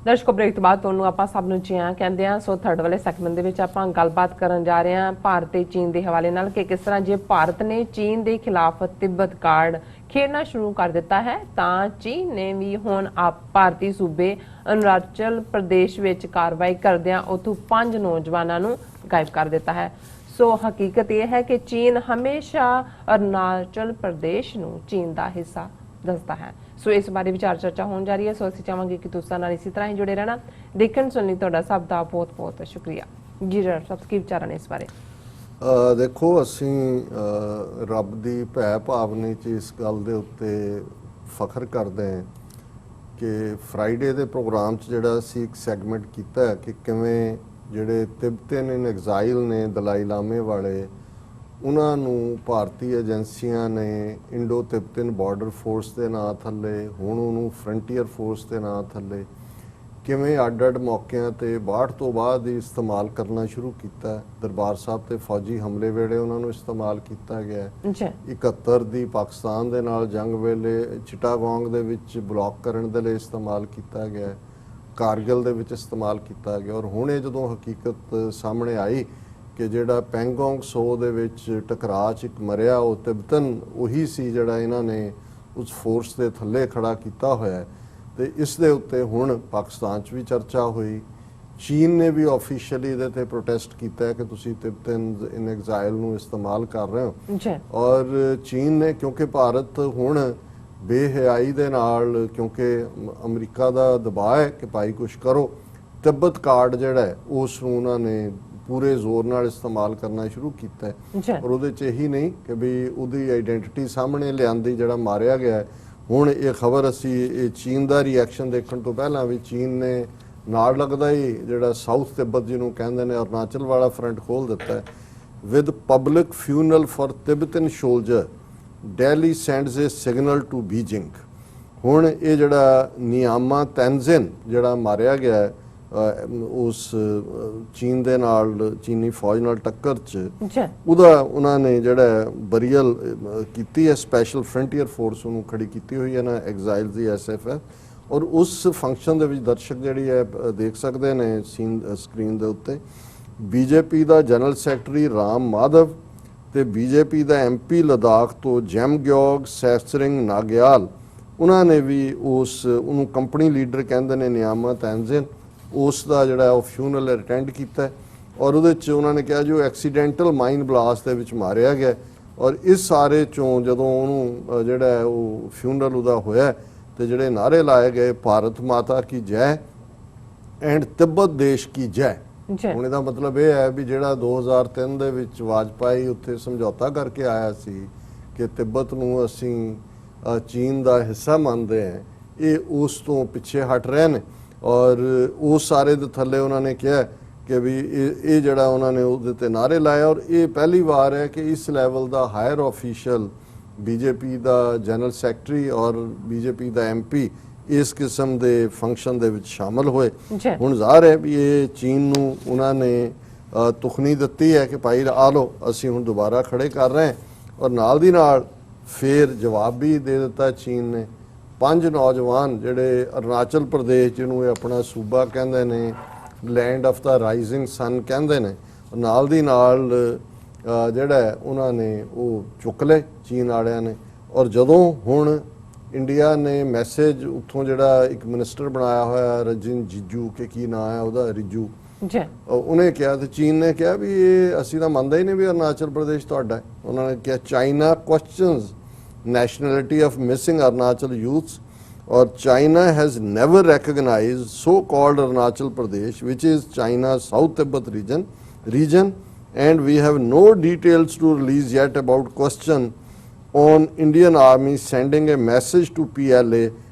ਦਰਸ਼ਕੋ break ਤੋਂ ਬਾਅਦ ਤੁਹਾਨੂੰ ਆਪਾਂ ਸਭ ਨੂੰ ਜੀ ਆਇਆਂ ਕਹਿੰਦੇ ਆ। ਸੋ ਥਰਡ ਵਾਲੇ ਸੈਗਮੈਂਟ ਦੇ ਵਿੱਚ ਆਪਾਂ ਗੱਲਬਾਤ ਕਰਨ ਜਾ ਰਹੇ ਹਾਂ ਭਾਰਤ ਤੇ ਚੀਨ ਦੇ ਹਵਾਲੇ ਨਾਲ ਕਿ ਕਿਸ ਤਰ੍ਹਾਂ ਜੇ ਭਾਰਤ ਨੇ ਚੀਨ ਦੇ ਖਿਲਾਫ ਤਿੱਬਤ ਕਾਰਡ ਖੇਡਣਾ ਸ਼ੁਰੂ ਕਰ ਦਿੱਤਾ ਹੈ ਤਾਂ ਚੀਨ ਨੇ ਵੀ ਹੁਣ ਭਾਰਤੀ ਸੂਬੇ ਅਰੁਣਾਚਲ ਪ੍ਰਦੇਸ਼ ਵਿੱਚ ਕਾਰਵਾਈ ਕਰਦਿਆਂ ਉੱਥੋਂ 5 ਨੌਜਵਾਨਾਂ ਨੂੰ ਗਾਇਬ ਕਰ ਦਿੱਤਾ ਹੈ। ਸੋ ਹਕੀਕਤ ਇਹ ਹੈ ਕਿ ਚੀਨ ਹਮੇਸ਼ਾ ਅਰੁਣਾਚਲ ਪ੍ਰਦੇਸ਼ ਨੂੰ ਚੀਨ ਦਾ ਹਿੱਸਾ ਦੱਸਦਾ ਹੈ। ਸੋ ਇਸ ਬਾਰੇ ਵਿਚਾਰ ਚਰਚਾ ਹੋਣ ਜਾ ਰਹੀ ਹੈ। ਸੋ ਅਸੀਂ ਚਾਹਾਂਗੇ ਕਿ ਤੁਸੀਂ ਨਾਲ ਇਸੇ ਤਰ੍ਹਾਂ ਹੀ ਜੁੜੇ ਰਹਿਣਾ। ਦੇਖਣ ਸੁਣਨ ਲਈ ਤੁਹਾਡਾ ਸਭ ਦਾ ਬਹੁਤ ਬਹੁਤ ਸ਼ੁਕਰੀਆ ਜੀ। ਸਭ ਕੀ ਵਿਚਾਰਾਂ ਨੇ ਇਸ ਬਾਰੇ? ਦੇਖੋ ਅਸੀਂ ਰੱਬ ਦੀ ਭੈ ਭਾਵਨਾ 'ਚ ਇਸ ਗੱਲ ਦੇ ਉੱਤੇ ਫਖਰ ਕਰਦੇ ਹਾਂ ਕਿ ਫਰਾਈਡੇ ਦੇ ਪ੍ਰੋਗਰਾਮ 'ਚ ਜਿਹੜਾ ਅਸੀਂ ਇੱਕ ਸੈਗਮੈਂਟ ਕੀਤਾ ਹੈ ਕਿ ਕਿਵੇਂ ਜਿਹੜੇ ਤਿਬਤਨ ਇਨ ਐਗਜ਼ਾਈਲ ਨੇ ਦਲਾਈ ਲਾਮੇ ਵਾਲੇ ਉਹਨਾਂ ਨੂੰ ਭਾਰਤੀ ਏਜੰਸੀਆਂ ਨੇ ਇੰਡੋ ਤਿਬਤਨ ਬਾਰਡਰ ਫੋਰਸ ਦੇ ਨਾਂ ਥੱਲੇ ਹੁਣ ਉਹਨੂੰ ਫਰੰਟੀਅਰ ਫੋਰਸ ਦੇ ਨਾਂ ਥੱਲੇ ਕਿਵੇਂ ਅੱਡ-ਅੱਡ ਮੌਕਿਆਂ ਤੇ 62 ਤੋਂ ਬਾਅਦ ਹੀ ਇਸਤੇਮਾਲ ਕਰਨਾ ਸ਼ੁਰੂ ਕੀਤਾ। ਦਰਬਾਰ ਸਾਹਿਬ ਤੇ ਫੌਜੀ ਹਮਲੇ ਵੇਲੇ ਉਹਨਾਂ ਨੂੰ ਇਸਤੇਮਾਲ ਕੀਤਾ ਗਿਆ। 71 ਦੀ ਪਾਕਿਸਤਾਨ ਦੇ ਨਾਲ ਜੰਗ ਵੇਲੇ ਚਿਟਾਗੋਂਗ ਦੇ ਵਿੱਚ ਬਲੌਕ ਕਰਨ ਦੇ ਲਈ ਇਸਤੇਮਾਲ ਕੀਤਾ ਗਿਆ। ਕਾਰਗਿਲ ਦੇ ਵਿੱਚ ਇਸਤੇਮਾਲ ਕੀਤਾ ਗਿਆ। ਔਰ ਹੁਣ ਇਹ ਜਦੋਂ ਹਕੀਕਤ ਸਾਹਮਣੇ ਆਈ ਕਿ ਜਿਹੜਾ ਪੈਂਗੋਂਗ ਸੋ ਦੇ ਵਿੱਚ ਟਕਰਾਅ 'ਚ ਇੱਕ ਮਰਿਆ ਉਹ ਤਿਬਤਨ ਉਹੀ ਸੀ ਜਿਹੜਾ ਇਹਨਾਂ ਨੇ ਉਸ ਫੋਰਸ ਦੇ ਥੱਲੇ ਖੜਾ ਕੀਤਾ ਹੋਇਆ। ਤੇ ਇਸ ਦੇ ਉੱਤੇ ਹੁਣ ਪਾਕਿਸਤਾਨ 'ਚ ਵੀ ਚਰਚਾ ਹੋਈ। ਚੀਨ ਨੇ ਵੀ ਆਫੀਸ਼ੀਅਲੀ ਇਹਦੇ ਤੇ ਪ੍ਰੋਟੈਸਟ ਕੀਤਾ ਕਿ ਤੁਸੀਂ ਤਿਬਤਨ ਇਨ ਐਗਜ਼ਾਈਲ ਨੂੰ ਇਸਤੇਮਾਲ ਕਰ ਰਹੇ ਹੋ। ਔਰ ਚੀਨ ਨੇ ਕਿਉਂਕਿ ਭਾਰਤ ਹੁਣ ਬੇਹਯਾਈ ਦੇ ਨਾਲ ਕਿਉਂਕਿ ਅਮਰੀਕਾ ਦਾ ਦਬਾਅ ਹੈ ਕਿ ਭਾਈ ਕੁਛ ਕਰੋ, ਤਿੱਬਤ ਕਾਰਡ ਜਿਹੜਾ ਹੈ ਉਸ ਨੂੰ ਉਹਨਾਂ ਨੇ ਪੂਰੇ ਜ਼ੋਰ ਨਾਲ ਇਸਤੇਮਾਲ ਕਰਨਾ ਸ਼ੁਰੂ ਕੀਤਾ। ਔਰ ਉਹਦੇ 'ਚ ਇਹੀ ਨਹੀਂ ਕਿ ਵੀ ਉਹਦੀ ਆਈਡੈਂਟਿਟੀ ਸਾਹਮਣੇ ਲਿਆਂਦੀ ਜਿਹੜਾ ਮਾਰਿਆ ਗਿਆ। ਹੁਣ ਇਹ ਖਬਰ ਅਸੀਂ ਇਹ ਚੀਨ ਦਾ ਰਿਐਕਸ਼ਨ ਦੇਖਣ ਤੋਂ ਪਹਿਲਾਂ ਵੀ ਚੀਨ ਨੇ ਨਾਲ ਲੱਗਦਾ ਹੀ ਜਿਹੜਾ ਸਾਊਥ ਤਿੱਬਤ ਜਿਹਨੂੰ ਕਹਿੰਦੇ ਨੇ ਅਰੁਣਾਚਲ ਵਾਲਾ ਫਰੰਟ ਖੋਲ੍ਹ ਦਿੱਤਾ। With public funeral for Tibetan soldier Delhi sends a signal to Beijing. ਹੁਣ ਇਹ ਜਿਹੜਾ ਨਿਆਮਾ ਤੈਨਜ਼ਿਨ ਜਿਹੜਾ ਮਾਰਿਆ ਗਿਆ ਉਸ ਚੀਨ ਦੇ ਨਾਲ ਚੀਨੀ ਫੌਜ ਨਾਲ ਟੱਕਰ 'ਚ ਉਹਦਾ ਉਹਨਾਂ ਨੇ ਜਿਹੜਾ ਬਰੀਅਲ ਕੀਤੀ ਹੈ। ਸਪੈਸ਼ਲ ਫਰੰਟੀਅਰ ਫੋਰਸ ਉਹਨੂੰ ਖੜੀ ਕੀਤੀ ਹੋਈ ਹੈ ਨਾ ਐਗਜ਼ਾਈਲ ਦੀ SFF। ਔਰ ਉਸ ਫੰਕਸ਼ਨ ਦੇ ਵਿੱਚ ਦਰਸ਼ਕ ਜਿਹੜੀ ਹੈ ਦੇਖ ਸਕਦੇ ਨੇ ਸਕਰੀਨ ਦੇ ਉੱਤੇ BJP ਦਾ ਜਨਰਲ ਸੈਕਟਰੀ ਰਾਮ ਮਾਧਵ ਤੇ BJP ਦਾ MP ਲਦਾਖ ਤੋਂ ਜੈਮਗਿਓਗ ਸੈਸਰਿੰਗ ਨਾਗਿਆਲ ਉਹਨਾਂ ਨੇ ਵੀ ਉਹਨੂੰ ਕੰਪਨੀ ਲੀਡਰ ਕਹਿੰਦੇ ਨੇ ਨਿਆਮਾ ਤੈਨਜ਼ਿਨ ਉਸ ਦਾ ਜਿਹੜਾ ਉਹ ਫਿਊਨਰਲ ਅਟੈਂਡ ਕੀਤਾ। ਔਰ ਉਹਦੇ 'ਚ ਉਹਨਾਂ ਨੇ ਕਿਹਾ ਜੋ ਐਕਸੀਡੈਂਟਲ ਮਾਈਨ ਬਲਾਸਟ ਦੇ ਵਿੱਚ ਮਾਰਿਆ ਗਿਆ। ਔਰ ਇਸ ਸਾਰੇ 'ਚੋਂ ਜਦੋਂ ਉਹਨੂੰ ਜਿਹੜਾ ਉਹ ਫਿਊਨਰਲ ਉਹਦਾ ਹੋਇਆ ਤੇ ਜਿਹੜੇ ਨਾਅਰੇ ਲਾਏ ਗਏ ਭਾਰਤ ਮਾਤਾ ਕੀ ਜੈ ਐਂਡ ਤਿੱਬਤ ਦੇਸ਼ ਕੀ ਜੈ। ਹੁਣ ਇਹਦਾ ਮਤਲਬ ਇਹ ਹੈ ਵੀ ਜਿਹੜਾ 2003 ਦੇ ਵਿੱਚ ਵਾਜਪਾਈ ਉੱਥੇ ਸਮਝੌਤਾ ਕਰਕੇ ਆਇਆ ਸੀ ਕਿ ਤਿੱਬਤ ਨੂੰ ਅਸੀਂ ਚੀਨ ਦਾ ਹਿੱਸਾ ਮੰਨਦੇ ਹਾਂ, ਇਹ ਉਸ ਤੋਂ ਪਿੱਛੇ ਹਟ ਰਹੇ ਨੇ। ਔਰ ਉਸ ਸਾਰੇ ਦੇ ਥੱਲੇ ਉਹਨਾਂ ਨੇ ਕਿਹਾ ਕਿ ਵੀ ਇਹ ਜਿਹੜਾ ਉਹਨਾਂ ਨੇ ਉਹਦੇ ਤੇ ਨਾਅਰੇ ਲਾਏ। ਔਰ ਇਹ ਪਹਿਲੀ ਵਾਰ ਹੈ ਕਿ ਇਸ ਲੈਵਲ ਦਾ ਹਾਇਰ ਆਫੀਸ਼ੀਅਲ BJP ਦਾ ਜਨਰਲ ਸੈਕਟਰੀ ਔਰ BJP ਦਾ MP ਇਸ ਕਿਸਮ ਦੇ ਫੰਕਸ਼ਨ ਦੇ ਵਿੱਚ ਸ਼ਾਮਲ ਹੋਏ। ਹੁਣ ਜ਼ਾਹਰ ਹੈ ਵੀ ਇਹ ਚੀਨ ਨੂੰ ਉਹਨਾਂ ਨੇ ਤੁਖਨੀ ਦਿੱਤੀ ਹੈ ਕਿ ਭਾਈ ਆ ਲਓ ਅਸੀਂ ਹੁਣ ਦੁਬਾਰਾ ਖੜੇ ਕਰ ਰਹੇ ਹਾਂ। ਔਰ ਨਾਲ ਦੀ ਨਾਲ ਫਿਰ ਜਵਾਬ ਵੀ ਦੇ ਦਿੱਤਾ ਚੀਨ ਨੇ। 5 ਨੌਜਵਾਨ ਜਿਹੜੇ ਅਰੁਣਾਚਲ ਪ੍ਰਦੇਸ਼ ਜਿਹਨੂੰ ਇਹ ਆਪਣਾ ਸੂਬਾ ਕਹਿੰਦੇ ਨੇ, ਲੈਂਡ ਆਫ ਦਾ ਰਾਈਜ਼ਿੰਗ ਸਨ ਕਹਿੰਦੇ ਨੇ, ਨਾਲ ਦੀ ਨਾਲ ਜਿਹੜਾ ਉਹਨਾਂ ਨੇ ਉਹ ਚੁੱਕ ਲਏ ਚੀਨ ਵਾਲਿਆਂ ਨੇ। ਔਰ ਜਦੋਂ ਹੁਣ ਇੰਡੀਆ ਨੇ ਮੈਸੇਜ ਉੱਥੋਂ ਜਿਹੜਾ ਇੱਕ ਮਿਨਿਸਟਰ ਬਣਾਇਆ ਹੋਇਆ ਰਜਿਨ ਜਿਜੂ ਕਿ ਕੀ ਨਾਂ ਹੈ ਉਹਦਾ ਰਿਜੂ ਉਹਨੇ ਕਿਹਾ ਤੇ ਚੀਨ ਨੇ ਕਿਹਾ ਵੀ ਇਹ ਅਸੀਂ ਤਾਂ ਮੰਨਦਾ ਹੀ ਨਹੀਂ ਵੀ ਅਰੁਣਾਚਲ ਪ੍ਰਦੇਸ਼ ਤੁਹਾਡਾ। ਉਹਨਾਂ ਨੇ ਕਿਹਾ China questions nationality of missing Arunachal youths or China has never recognized so-called Arunachal Pradesh which is China's South Tibet region and we have no details to release yet about question on Indian Army sending a message to PLA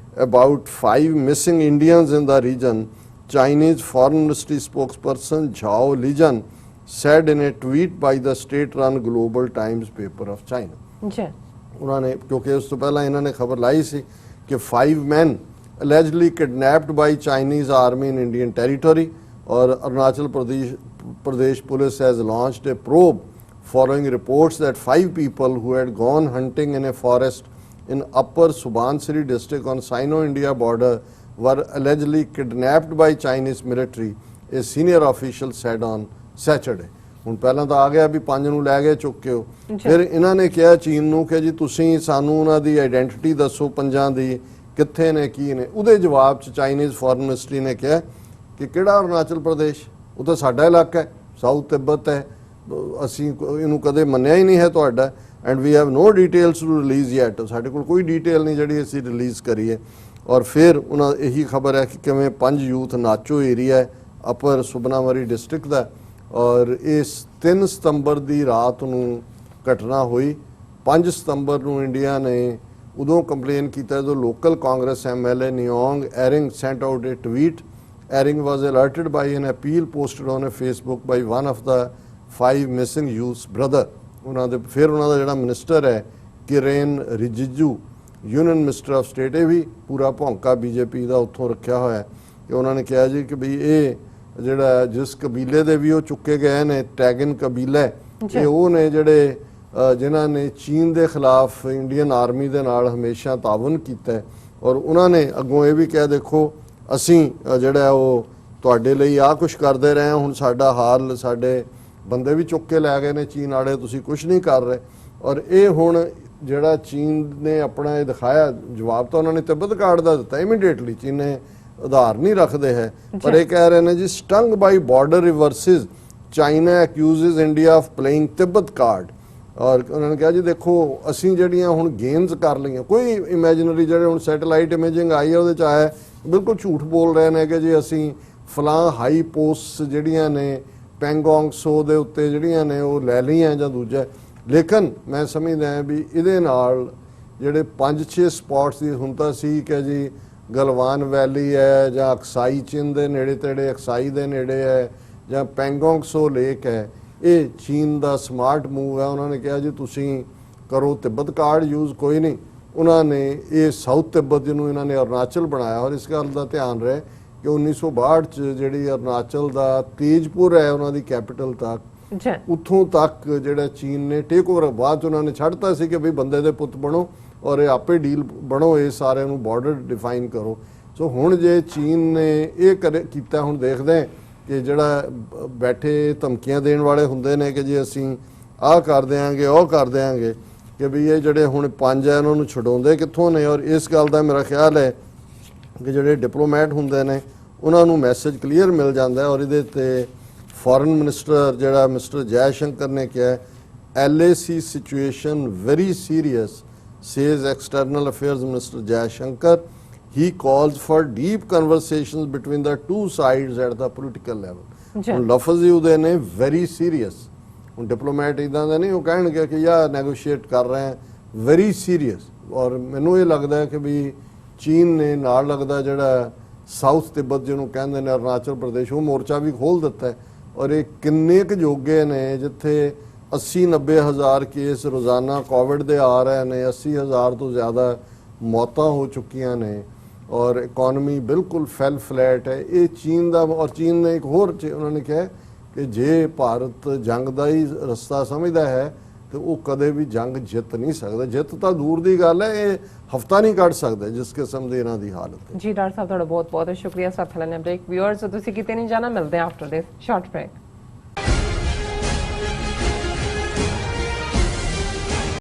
about 5 missing Indians in the region. Chinese Foreign Ministry spokesperson Zhao Lijian said in a tweet by the state-run Global Times paper of China. ਉਹਨਾਂ ਨੇ ਕਿਉਂਕਿ ਉਸ ਤੋਂ ਪਹਿਲਾਂ ਇਹਨਾਂ ਨੇ ਖਬਰ ਲਾਈ ਸੀ ਕਿ 5 men allegedly kidnapped by Chinese army in Indian territory ਔਰ Arunachal Pradesh police has launched a probe following reports that 5 people who had gone hunting in a forest in Upper Subansiri district on Sino-India border were allegedly kidnapped by Chinese military, a senior official said on Saturday. ਹੁਣ ਪਹਿਲਾਂ ਤਾਂ ਆ ਗਿਆ ਵੀ 5 ਨੂੰ ਲੈ ਗਏ ਚੁੱਕ ਕੇ ਉਹ, ਫਿਰ ਇਹਨਾਂ ਨੇ ਕਿਹਾ ਚੀਨ ਨੂੰ ਕਿ ਜੀ ਤੁਸੀਂ ਸਾਨੂੰ ਉਹਨਾਂ ਦੀ ਆਇਡੈਂਟੀਟੀ ਦੱਸੋ ਪੰਜਾਂ ਦੀ, ਕਿੱਥੇ ਨੇ ਕੀ ਨੇ। ਉਹਦੇ ਜਵਾਬ 'ਚ ਚਾਈਨੀਜ਼ ਫੋਰਨ ਮਿਨਿਸਟਰੀ ਨੇ ਕਿਹਾ ਕਿ ਕਿਹੜਾ ਅਰੁਣਾਚਲ ਪ੍ਰਦੇਸ਼, ਉਹ ਤਾਂ ਸਾਡਾ ਇਲਾਕਾ ਹੈ, ਸਾਊਥ ਤਿੱਬਤ ਹੈ, ਅਸੀਂ ਇਹਨੂੰ ਕਦੇ ਮੰਨਿਆ ਹੀ ਨਹੀਂ ਹੈ ਤੁਹਾਡਾ, and we have no details to release yet, ਸਾਡੇ ਕੋਲ ਕੋਈ ਡਿਟੇਲ ਨਹੀਂ ਜਿਹੜੀ ਅਸੀਂ ਰਿਲੀਜ਼ ਕਰੀਏ। ਔਰ ਫਿਰ ਉਹਨਾਂ ਇਹੀ ਖਬਰ ਹੈ ਕਿ ਕਿਵੇਂ 5 ਯੂਥ ਨਾਚੋ ਏਰੀਆ ਹੈ ਅਪਰ ਸੁਬਨਾਮਰੀ ਡਿਸਟ੍ਰਿਕਟ ਦਾ, ਔਰ ਇਸ 3 ਸਤੰਬਰ ਦੀ ਰਾਤ ਨੂੰ ਘਟਨਾ ਹੋਈ। 5 ਸਤੰਬਰ ਨੂੰ ਇੰਡੀਆ ਨੇ ਉਦੋਂ ਕੰਪਲੇਨ ਕੀਤਾ ਜਦੋਂ local Congress MLA Ninong Ering sent out a tweet. Ering was alerted by an appeal posted on a Facebook by one of the 5 missing youths brother. ਉਹਨਾਂ ਦੇ ਫਿਰ ਉਹਨਾਂ ਦਾ ਜਿਹੜਾ ਮਿਨਿਸਟਰ ਹੈ Kiren Rijiju, union minister of state, ਇਹ ਵੀ ਪੂਰਾ ਭੌਂਕਾ BJP ਦਾ ਉੱਥੋਂ ਰੱਖਿਆ ਹੋਇਆ ਕਿ ਉਹਨਾਂ ਨੇ ਕਿਹਾ ਜੀ ਕਿ ਵੀ ਇਹ ਜਿਹੜਾ ਜਿਸ ਕਬੀਲੇ ਦੇ ਵੀ ਉਹ ਚੁੱਕੇ ਗਏ ਨੇ, ਟੈਗਨ ਕਬੀਲਾ, ਇਹ ਉਹ ਨੇ ਜਿਹੜੇ ਜਿਨ੍ਹਾਂ ਨੇ ਚੀਨ ਦੇ ਖਿਲਾਫ ਇੰਡੀਅਨ ਆਰਮੀ ਦੇ ਨਾਲ ਹਮੇਸ਼ਾ ਤਾਵਨ ਕੀਤਾ। ਔਰ ਉਹਨਾਂ ਨੇ ਅੱਗੋਂ ਇਹ ਵੀ ਕਿਹਾ ਦੇਖੋ ਅਸੀਂ ਜਿਹੜਾ ਉਹ ਤੁਹਾਡੇ ਲਈ ਆਹ ਕੁਛ ਕਰਦੇ ਰਹੇ ਹਾਂ, ਹੁਣ ਸਾਡਾ ਹਾਲ ਸਾਡੇ ਬੰਦੇ ਵੀ ਚੁੱਕ ਕੇ ਲੈ ਗਏ ਨੇ ਚੀਨ ਵਾਲੇ, ਤੁਸੀਂ ਕੁਛ ਨਹੀਂ ਕਰ ਰਹੇ। ਔਰ ਇਹ ਹੁਣ ਜਿਹੜਾ ਚੀਨ ਨੇ ਆਪਣਾ ਇਹ ਦਿਖਾਇਆ ਜਵਾਬ ਤਾਂ ਉਹਨਾਂ ਨੇ ਤਿੱਬਤ ਕਾਰਡ ਦਾ ਦਿੱਤਾ ਇਮੀਡੀਏਟਲੀ, ਚੀਨ ਨੇ ਆਧਾਰ ਨਹੀਂ ਰੱਖਦੇ ਹੈ, ਪਰ ਇਹ ਕਹਿ ਰਹੇ ਨੇ ਜੀ stung by border reverses China accuses India of playing Tibet card. ਔਰ ਉਹਨਾਂ ਨੇ ਕਿਹਾ ਜੀ ਦੇਖੋ ਅਸੀਂ ਜਿਹੜੀਆਂ ਹੁਣ ਗੇਮਸ ਕਰ ਲਈਆਂ, ਕੋਈ ਇਮੈਜਨਰੀ ਜਿਹੜੇ ਹੁਣ ਸੈਟੇਲਾਈਟ ਇਮੇਜਿੰਗ ਆਈ ਹੈ ਉਹਦੇ 'ਚ ਆਇਆ ਬਿਲਕੁਲ ਝੂਠ ਬੋਲ ਰਹੇ ਨੇ ਕਿ ਜੀ ਅਸੀਂ ਫਲਾਂ ਹਾਈ ਪੋਸਟ ਜਿਹੜੀਆਂ ਨੇ ਪੈਂਗੋਂਗ ਸੋ ਦੇ ਉੱਤੇ ਜਿਹੜੀਆਂ ਨੇ ਉਹ ਲੈ ਲਈਆਂ ਜਾਂ ਦੂਜਾ। ਲੇਕਿਨ ਮੈਂ ਸਮਝਦਾ ਹਾਂ ਵੀ ਇਹਦੇ ਨਾਲ ਜਿਹੜੇ 5-6 ਸਪੌਟਸ ਦੀ ਹੁਣ ਤਾਂ ਸੀ ਕਿ ਜੀ ਗਲਵਾਨ ਵੈਲੀ ਹੈ ਜਾਂ ਅਕਸਾਈ ਚਿਨ ਦੇ ਨੇੜੇ ਤੇੜੇ, ਅਕਸਾਈ ਦੇ ਨੇੜੇ ਹੈ ਜਾਂ ਪੈਂਗੋਂਗ ਸੋ ਲੇਕ ਹੈ, ਇਹ ਚੀਨ ਦਾ ਸਮਾਰਟ ਮੂਵ ਹੈ। ਉਹਨਾਂ ਨੇ ਕਿਹਾ ਜੀ ਤੁਸੀਂ ਕਰੋ ਤਿੱਬਤ ਕਾਰਡ ਯੂਜ਼, ਕੋਈ ਨਹੀਂ। ਉਹਨਾਂ ਨੇ ਇਹ ਸਾਊਥ ਤਿੱਬਤ ਜਿਹਨੂੰ ਇਹਨਾਂ ਨੇ ਅਰੁਣਾਚਲ ਬਣਾਇਆ, ਔਰ ਇਸ ਗੱਲ ਦਾ ਧਿਆਨ ਰਹੇ ਕਿ 1962 ਚ ਜਿਹੜੀ ਅਰੁਣਾਚਲ ਦਾ ਤੇਜਪੁਰ ਹੈ ਉਹਨਾਂ ਦੀ ਕੈਪੀਟਲ ਤੱਕ, ਉੱਥੋਂ ਤੱਕ ਜਿਹੜਾ ਚੀਨ ਨੇ ਟੇਕ ਓਵਰ, ਬਾਅਦ 'ਚ ਉਹਨਾਂ ਨੇ ਛੱਡਤਾ ਸੀ ਕਿ ਵੀ ਬੰਦੇ ਦੇ ਪੁੱਤ ਬਣੋ ਔਰ ਇਹ ਆਪੇ ਡੀਲ ਬਣੋ, ਇਹ ਸਾਰਿਆਂ ਨੂੰ ਬਾਰਡਰ ਡਿਫਾਈਨ ਕਰੋ। ਸੋ ਹੁਣ ਜੇ ਚੀਨ ਨੇ ਇਹ ਕੀਤਾ, ਹੁਣ ਦੇਖਦੇ ਕਿ ਜਿਹੜਾ ਬੈਠੇ ਧਮਕੀਆਂ ਦੇਣ ਵਾਲੇ ਹੁੰਦੇ ਨੇ ਕਿ ਜੀ ਅਸੀਂ ਆਹ ਕਰ ਦਿਆਂਗੇ ਉਹ ਕਰ ਦਿਆਂਗੇ, ਕਿ ਵੀ ਇਹ ਜਿਹੜੇ ਹੁਣ 5 ਹੈ ਇਹਨਾਂ ਨੂੰ ਛਡਾਉਂਦੇ ਕਿੱਥੋਂ ਨੇ। ਔਰ ਇਸ ਗੱਲ ਦਾ ਮੇਰਾ ਖਿਆਲ ਹੈ ਕਿ ਜਿਹੜੇ ਡਿਪਲੋਮੈਟ ਹੁੰਦੇ ਨੇ ਉਹਨਾਂ ਨੂੰ ਮੈਸੇਜ ਕਲੀਅਰ ਮਿਲ ਜਾਂਦਾ ਹੈ। ਔਰ ਇਹਦੇ ਤੇ ਫੋਰਨ ਮਿਨਿਸਟਰ ਜਿਹੜਾ ਮਿਸਟਰ ਜੈ ਸ਼ੰਕਰ ਨੇ ਕਿਹਾ LAC situation very serious, says External Affairs Minister Jai Shankar. He calls for deep conversations between the two sides at the political level. ਹੁਣ ਲਫ਼ਜ਼ ਹੀ ਉਹਦੇ ਨੇ ਵੈਰੀ ਸੀਰੀਅਸ। ਹੁਣ ਡਿਪਲੋਮੈਟ ਇਦਾਂ ਦਾ ਨਹੀਂ ਉਹ ਕਹਿਣਗੇ ਕਿ ਯਾਰ ਨੈਗੋਸ਼ੀਏਟ ਕਰ ਰਹੇ ਹਾਂ, ਵੈਰੀ ਸੀਰੀਅਸ। ਔਰ ਮੈਨੂੰ ਇਹ ਲੱਗਦਾ ਹੈ ਕਿ ਵੀ ਚੀਨ ਨੇ ਨਾਲ ਲੱਗਦਾ ਜਿਹੜਾ ਸਾਊਥ ਤਿੱਬਤ ਜਿਹਨੂੰ ਕਹਿੰਦੇ ਨੇ ਅਰੁਣਾਚਲ ਪ੍ਰਦੇਸ਼, ਉਹ ਮੋਰਚਾ ਵੀ ਖੋਲ੍ਹ ਦਿੱਤਾ ਹੈ। ਔਰ ਇਹ ਕਿੰਨੇ ਕੁ ਜੋਗੇ ਨੇ ਜਿੱਥੇ 80-90 ਹਜ਼ਾਰ ਕੇਸ ਰੋਜ਼ਾਨਾ ਕੋਵਿਡ ਦੇ ਆ ਰਹੇ ਨੇ, 80 ਹਜ਼ਾਰ ਤੋਂ ਜ਼ਿਆਦਾ ਮੌਤਾਂ ਹੋ ਚੁੱਕੀਆਂ ਨੇ, ਔਰ ਇਕਨੋਮੀ ਬਿਲਕੁਲ ਫੈਲ ਫਲੈਟ ਹੈ। ਇਹ ਚੀਨ ਦਾ, ਔਰ ਚੀਨ ਨੇ ਇੱਕ ਹੋਰ ਉਹਨਾਂ ਨੇ ਕਿਹਾ ਕਿ ਜੇ ਭਾਰਤ ਜੰਗ ਦਾ ਹੀ ਰਸਤਾ ਸਮਝਦਾ ਹੈ ਤੇ ਉਹ ਕਦੇ ਵੀ ਜੰਗ ਜਿੱਤ ਨਹੀਂ ਸਕਦਾ। ਜਿੱਤ ਤਾਂ ਦੂਰ ਦੀ ਗੱਲ ਹੈ, ਇਹ ਹਫਤਾ ਨਹੀਂ ਕੱਢ ਸਕਦੇ ਜਿਸ ਕਿਸਮ ਦੀ ਇਹਨਾਂ ਦੀ ਹਾਲਤ ਹੈ। ਜੀ ਡਾਕਟਰ ਸਾਹਿਬ ਤੁਹਾਡਾ ਬਹੁਤ ਬਹੁਤ ਸ਼ੁਕਰੀਆ। ਸਾਥ ਲੈਣੇ ਬ੍ਰੇਕ। ਵਿਊਅਰਸ ਤੁਸੀਂ ਕਿਤੇ ਨਹੀਂ ਜਾਣਾ, ਮਿਲਦੇ हैं आफ्टर दिस शॉर्ट ब्रेक।